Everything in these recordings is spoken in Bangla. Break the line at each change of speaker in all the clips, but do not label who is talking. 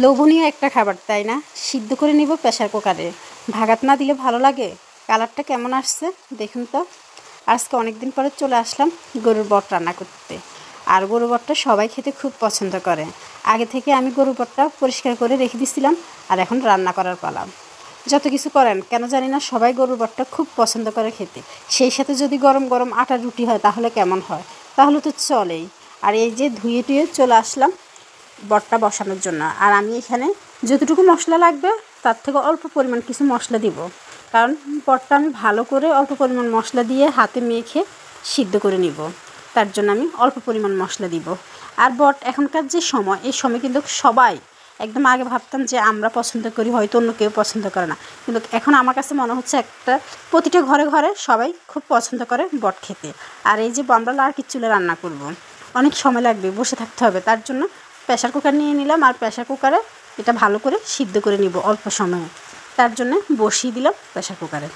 লোভনীয় একটা খাবার, তাই না? সিদ্ধ করে নিব প্রেসার কুকারে। ভাগাত না দিলে ভালো লাগে? কালারটা কেমন আসছে দেখুন তো। আজকে অনেক দিন পরে চলে আসলাম গরুর বট রান্না করতে। আর গরুর বটটা সবাই খেতে খুব পছন্দ করে। আগে থেকে আমি গরুর বটটা পরিষ্কার করে রেখে দিয়েছিলাম, আর এখন রান্না করার পালা। যত কিছু করেন কেন জানি না, সবাই গরুর বটটা খুব পছন্দ করে খেতে। সেই সাথে যদি গরম গরম আটার রুটি হয় তাহলে কেমন হয়? তাহলে তো চলেই। আর এই যে ধুয়ে টুয়ে চলে আসলাম বটটা বসানোর জন্য। আর আমি এখানে যতটুকু মশলা লাগবে তার থেকে অল্প পরিমাণ কিছু মশলা দিব, কারণ বটটা আমি ভালো করে অল্প পরিমাণ মশলা দিয়ে হাতে মেখে সিদ্ধ করে নিব। তার জন্য আমি অল্প পরিমাণ মশলা দিব। আর বট এখনকার যে সময়, এই সময় কিন্তু সবাই, একদম আগে ভাবতাম যে আমরা পছন্দ করি, হয়তো অন্য কেউ পছন্দ করে না, কিন্তু এখন আমার কাছে মনে হচ্ছে একটা প্রতিটা ঘরে ঘরে সবাই খুব পছন্দ করে বট খেতে। আর এই যে আমরা লার্কির চুলে রান্না করব, অনেক সময় লাগবে, বসে থাকতে হবে, তার জন্য প্রেসার কুকার নিয়ে নিলাম। আর প্রেসার কুকারে এটা ভালো করে সিদ্ধ করে নিব অল্প সময়ে। তার জন্য বসিয়ে দিলাম প্রেসার কুকারে।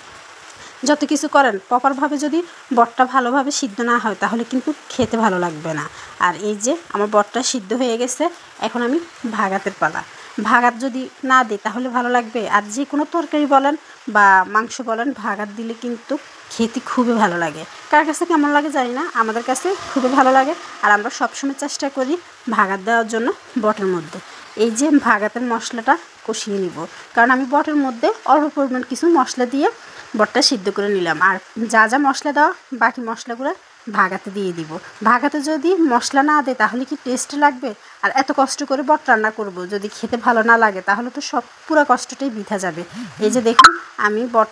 যত কিছু করেন প্রপারভাবে যদি বটটা ভালোভাবে সিদ্ধ না হয় তাহলে কিন্তু খেতে ভালো লাগবে না। আর এই যে আমার বটটা সিদ্ধ হয়ে গেছে, এখন আমি ভাগাতের পালা। ভাগাত যদি না দিই তাহলে ভালো লাগবে? আর যে কোনো তরকারি বলেন বা মাংস বলেন, ভাগাত দিলে কিন্তু খেতে খুবই ভালো লাগে। কার কাছে কেমন লাগে জানি না, আমাদের কাছে খুবই ভালো লাগে। আর আমরা সবসময় চেষ্টা করি ভাগাত দেওয়ার জন্য বটের মধ্যে। এই যে ভাগাতের মশলাটা কষিয়ে নিব, কারণ আমি বটের মধ্যে অল্প পরিমাণ কিছু মশলা দিয়ে বটটা সিদ্ধ করে নিলাম। আর যা যা মশলা দেওয়া, বাকি মশলাগুলো ভাগাতে দিয়ে দিব। ভাগাতে যদি মশলা না দেয় তাহলে কি টেস্ট লাগবে? আর এত কষ্ট করে বট রান্না করব, যদি খেতে ভালো না লাগে তাহলে তো সব পুরো কষ্টটাই বৃথা যাবে। এই যে দেখুন আমি বট